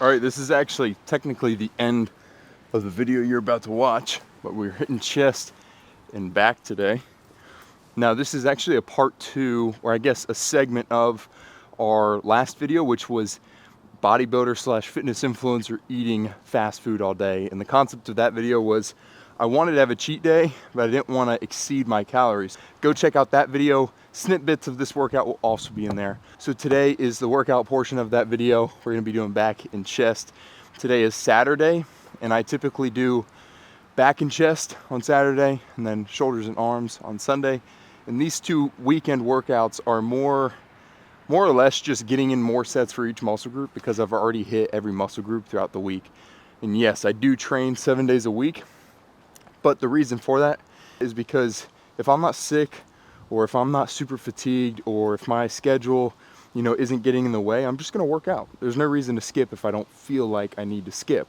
All right, this is actually technically the end of the video you're about to watch, but we're hitting chest and back today. Now this is actually a part 2, or I guess a segment of our last video, which was bodybuilder slash fitness influencer eating fast food all day. And the concept of that video was I wanted to have a cheat day, but I didn't want to exceed my calories. Go check out that video. Snippets of this workout will also be in there. So today is the workout portion of that video. We're going to be doing back and chest. Today is Saturday, and I typically do back and chest on Saturday and then shoulders and arms on Sunday. And these two weekend workouts are more or less just getting in more sets for each muscle group, because I've already hit every muscle group throughout the week. And yes, I do train 7 days a week, but the reason for that is because if I'm not sick, or if I'm not super fatigued, or if my schedule, isn't getting in the way, I'm just gonna work out. There's no reason to skip if I don't feel like I need to skip.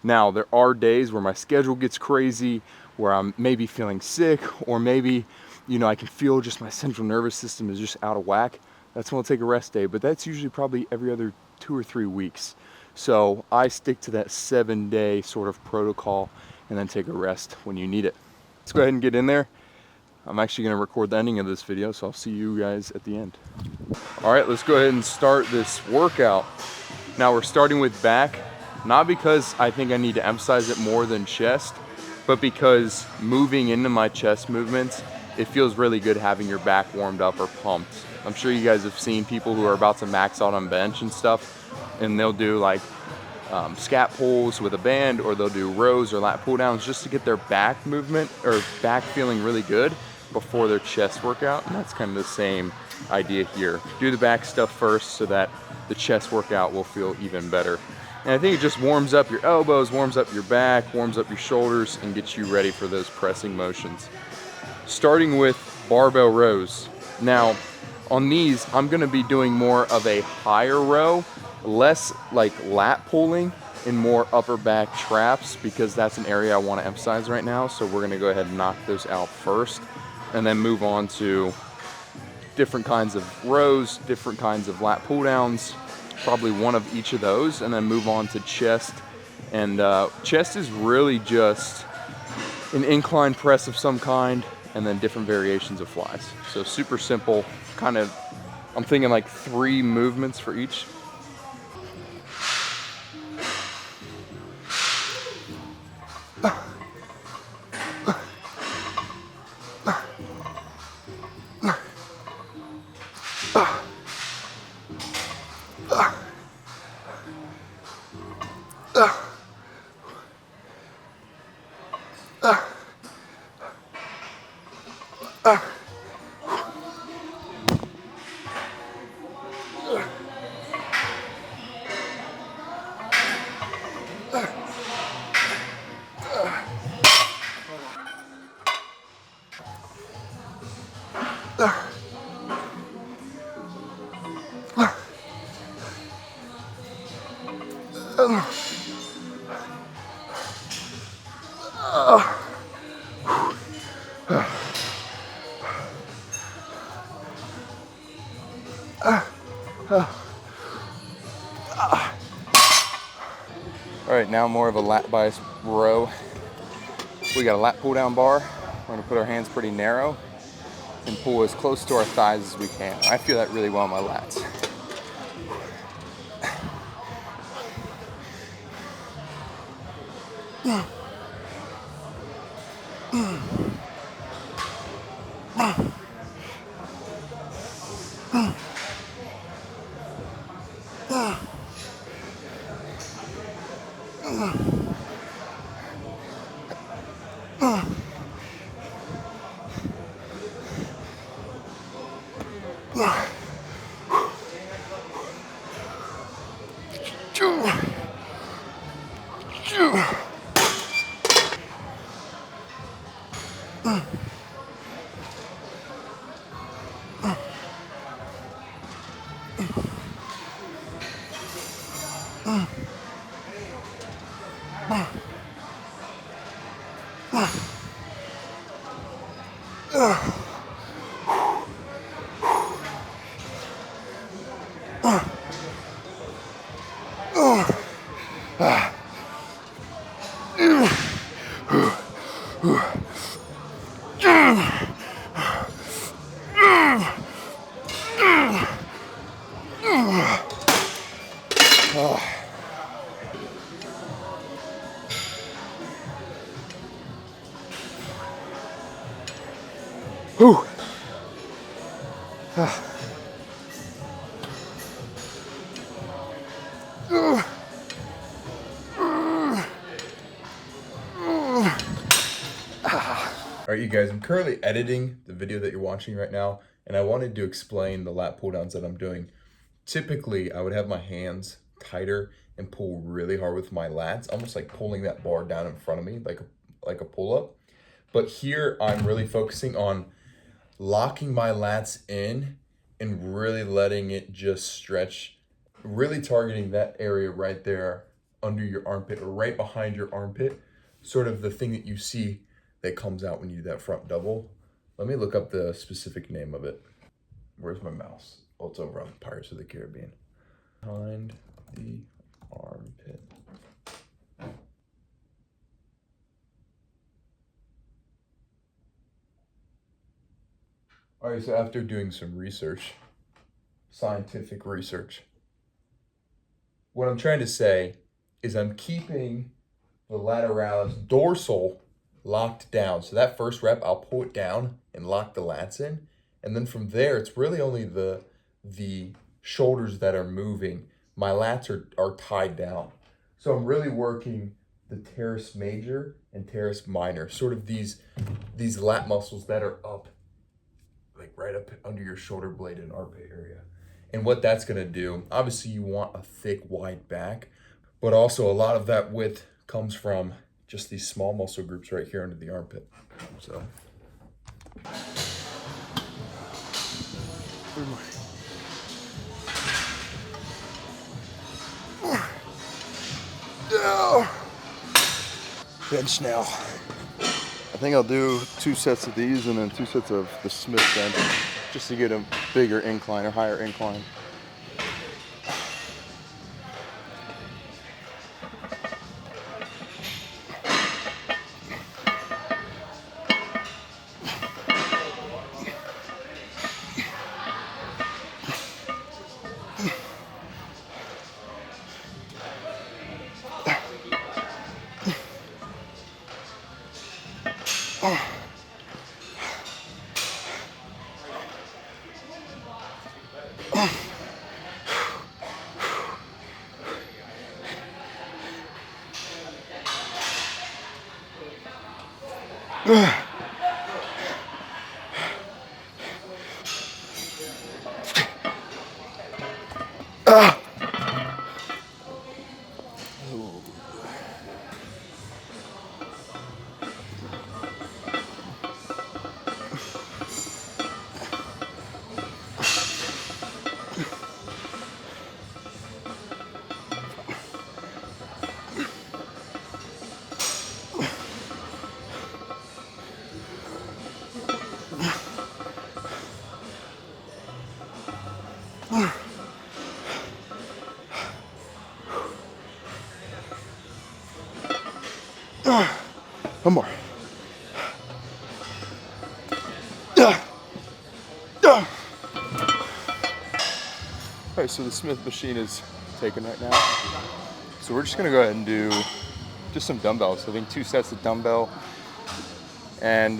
Now, there are days where my schedule gets crazy, where I'm maybe feeling sick, or maybe, I can feel just my central nervous system is just out of whack. That's when I'll take a rest day, but that's usually probably every other 2 or 3 weeks. So I stick to that 7-day sort of protocol and then take a rest when you need it. Let's go ahead and get in there. I'm actually gonna record the ending of this video, so I'll see you guys at the end. All right, let's go ahead and start this workout. Now we're starting with back, not because I think I need to emphasize it more than chest, but because moving into my chest movements, it feels really good having your back warmed up or pumped. I'm sure you guys have seen people who are about to max out on bench and stuff, and they'll do like scat pulls with a band, or they'll do rows or lat pull downs just to get their back movement or back feeling really good before their chest workout. And that's kind of the same idea here. Do the back stuff first so that the chest workout will feel even better. And I think it just warms up your elbows, warms up your back, warms up your shoulders, and gets you ready for those pressing motions. Starting with barbell rows. Now, on these, I'm gonna be doing more of a higher row, less like lat pulling and more upper back traps, because that's an area I wanna emphasize right now. So we're gonna go ahead and knock those out first, and then move on to different kinds of rows, different kinds of lat pull downs, probably one of each of those, and then move on to chest. And chest is really just an incline press of some kind, and then different variations of flies. So super simple, kind of, I'm thinking like 3 movements for each. All right, now more of a lat bias row. We got a lat pull down bar. We're gonna put our hands pretty narrow and pull as close to our thighs as we can. I feel that really well in my lats. Whew. All right, you guys, I'm currently editing the video that you're watching right now, and I wanted to explain the lat pull downs that I'm doing. Typically, I would have my hands tighter and pull really hard with my lats, almost like pulling that bar down in front of me, like a pull-up. But here, I'm really focusing on locking my lats in and really letting it just stretch, really targeting that area right there under your armpit or right behind your armpit, sort of the thing that you see that comes out when you do that front double. Let me look up the specific name of it. Where's my mouse? Oh, it's over on Pirates of the Caribbean. Behind the armpit. All right, so after doing some research, scientific research, what I'm trying to say is I'm keeping the lateralis dorsal locked down. So that first rep, I'll pull it down and lock the lats in. And then from there, it's really only the shoulders that are moving. My lats are tied down. So I'm really working the teres major and teres minor, sort of these lat muscles that are up, like right up under your shoulder blade and armpit area. And what that's gonna do, obviously you want a thick, wide back, but also a lot of that width comes from just these small muscle groups right here under the armpit. So. Bench now. I think I'll do 2 sets of these and then 2 sets of the Smith bench just to get a bigger incline or higher incline. One more. All right, so the Smith machine is taken right now. So we're just gonna go ahead and do just some dumbbells. I think 2 sets of dumbbell and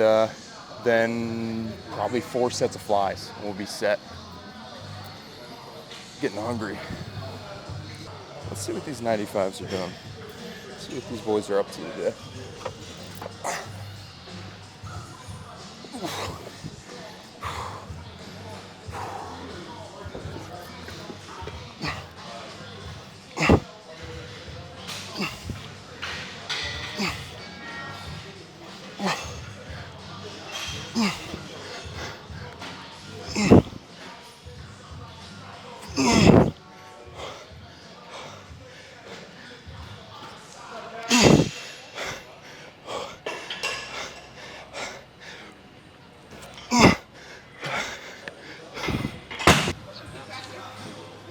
then probably 4 sets of flies. And we'll be set. Getting hungry. Let's see what these 95s are doing. Let's see what these boys are up to today.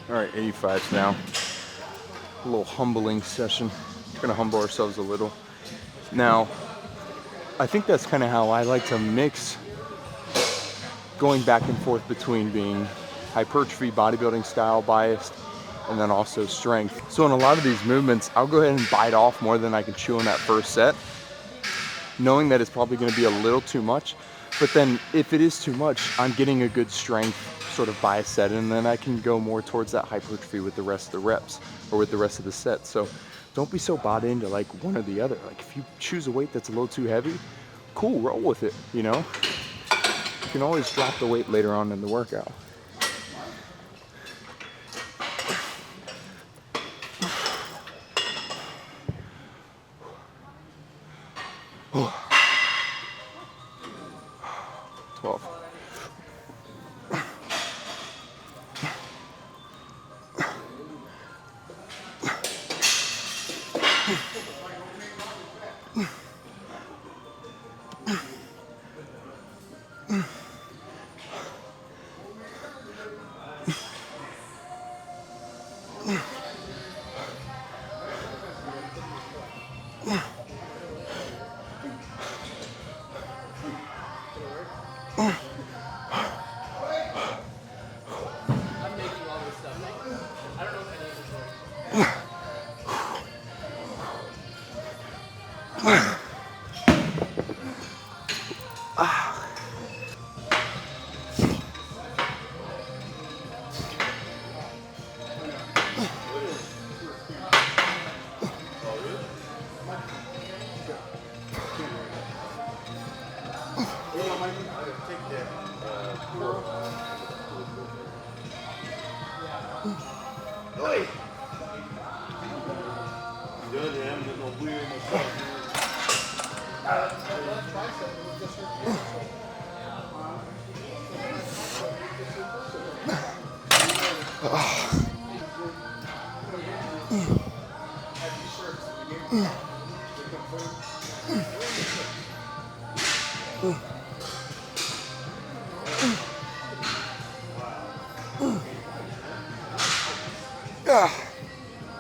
All right, 85s now. A little humbling session. We're gonna humble ourselves a little. Now, I think that's kind of how I like to mix going back and forth between being hypertrophy, bodybuilding style biased, and then also strength. So in a lot of these movements, I'll go ahead and bite off more than I can chew in that first set, knowing that it's probably gonna be a little too much. But then if it is too much, I'm getting a good strength sort of by a set, and then I can go more towards that hypertrophy with the rest of the reps or with the rest of the set. So don't be so bought into like one or the other. Like if you choose a weight that's a little too heavy, cool, roll with it, you know? You can always drop the weight later on in the workout. Oh. 12.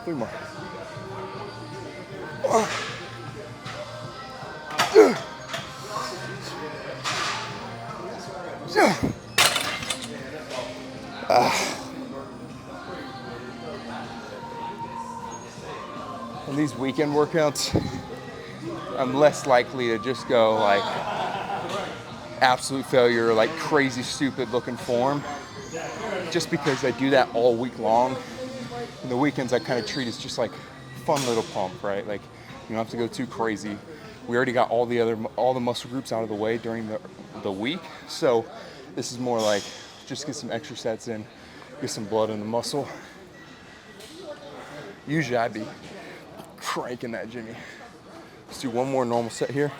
Three more. And these weekend workouts, I'm less likely to just go like absolute failure, like crazy stupid looking form, just because I do that all week long. And the weekends I kind of treat as just like fun little pump, right? Like you don't have to go too crazy. We already got all the muscle groups out of the way during the week, so this is more like just get some extra sets in, get some blood in the muscle. Usually I'd be cranking that Jimmy. Let's do one more normal set here.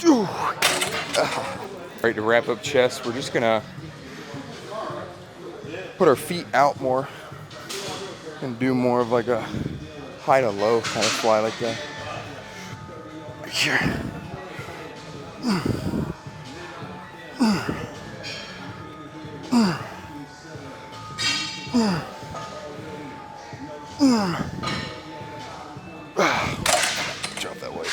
All right, to wrap up chest, we're just gonna put our feet out more and do more of like a high to low kind of fly like that. Here. Drop that weight.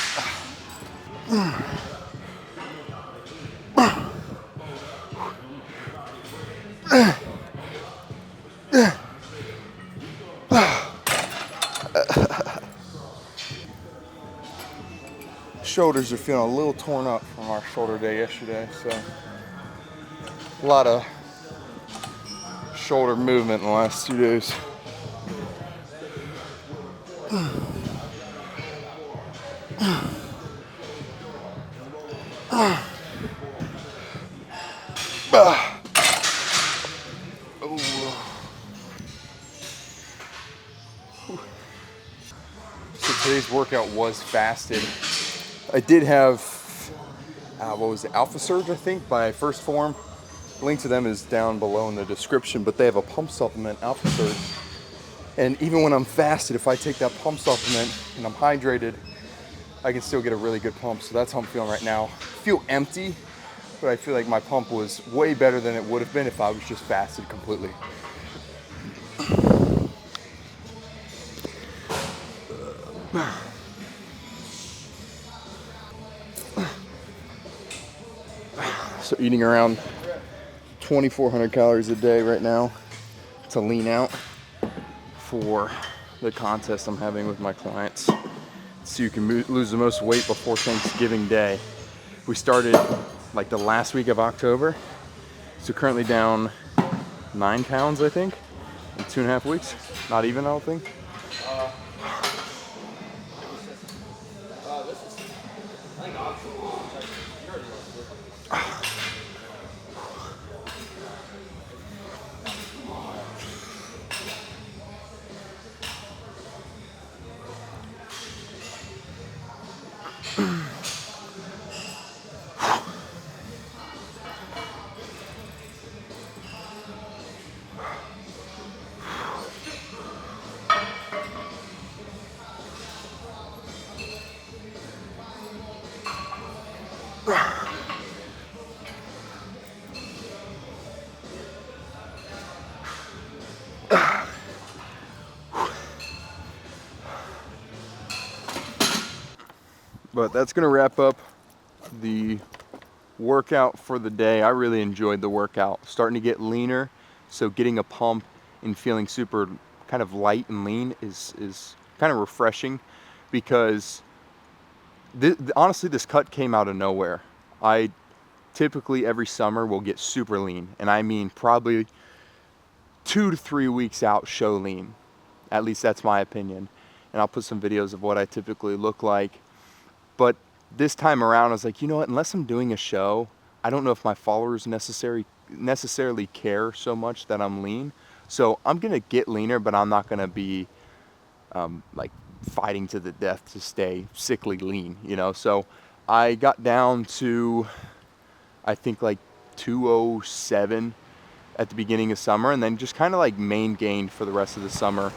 Shoulders are feeling a little torn up from our shoulder day yesterday, so a lot of shoulder movement in the last 2 days. So today's workout was fasted. I did have, what was it, Alpha Surge, I think, by First Phorm. Link to them is down below in the description, but they have a pump supplement, Alpha Surge. And even when I'm fasted, if I take that pump supplement and I'm hydrated, I can still get a really good pump. So that's how I'm feeling right now. I feel empty, but I feel like my pump was way better than it would have been if I was just fasted completely. So eating around 2,400 calories a day right now to lean out for the contest I'm having with my clients. So you can lose the most weight before Thanksgiving Day. We started like the last week of October. So currently down 9 pounds, I think, in 2.5 weeks. Not even, I don't think. But that's gonna wrap up the workout for the day. I really enjoyed the workout. Starting to get leaner, so getting a pump and feeling super kind of light and lean is kind of refreshing, because honestly this cut came out of nowhere. I typically every summer will get super lean, and I mean probably 2 to 3 weeks out show lean. At least that's my opinion. And I'll put some videos of what I typically look like. But this time around, I was like, you know what, unless I'm doing a show, I don't know if my followers necessarily care so much that I'm lean. So I'm gonna get leaner, but I'm not gonna be like fighting to the death to stay sickly lean, you know? So I got down to, I think like 207 at the beginning of summer, and then just kind of like main gained for the rest of the summer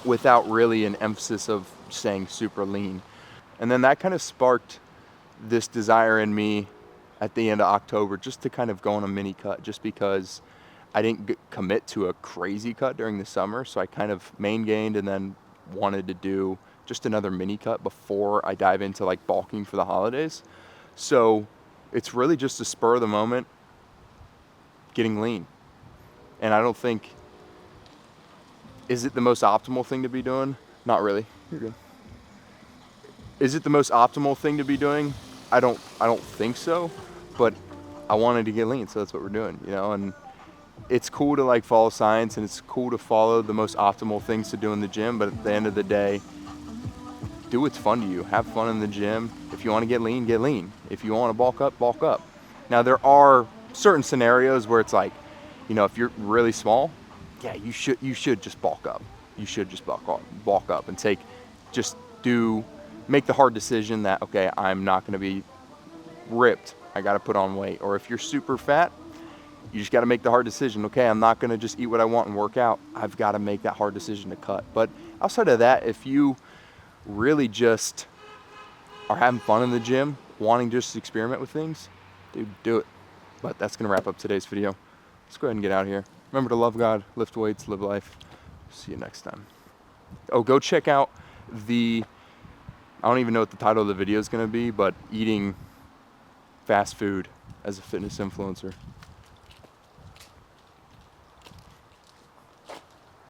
without really an emphasis of staying super lean. And then that kind of sparked this desire in me at the end of October just to kind of go on a mini cut, just because I didn't commit to a crazy cut during the summer. So I kind of main gained and then wanted to do just another mini cut before I dive into like bulking for the holidays. So it's really just a spur of the moment getting lean. And I don't think, is it the most optimal thing to be doing? Not really. You're good. Is it the most optimal thing to be doing? I don't think so, but I wanted to get lean, so that's what we're doing, you know? And it's cool to like follow science, and it's cool to follow the most optimal things to do in the gym, but at the end of the day, do what's fun to you. Have fun in the gym. If you want to get lean, get lean. If you want to bulk up, bulk up. Now there are certain scenarios where it's like, you know, if you're really small, yeah, you should just bulk up. You should just bulk up and make the hard decision that, okay, I'm not going to be ripped. I got to put on weight. Or if you're super fat, you just got to make the hard decision. Okay, I'm not going to just eat what I want and work out. I've got to make that hard decision to cut. But outside of that, if you really just are having fun in the gym, wanting just to experiment with things, dude, do it. But that's going to wrap up today's video. Let's go ahead and get out of here. Remember to love God, lift weights, live life. See you next time. Oh, go check out I don't even know what the title of the video is going to be, but eating fast food as a fitness influencer.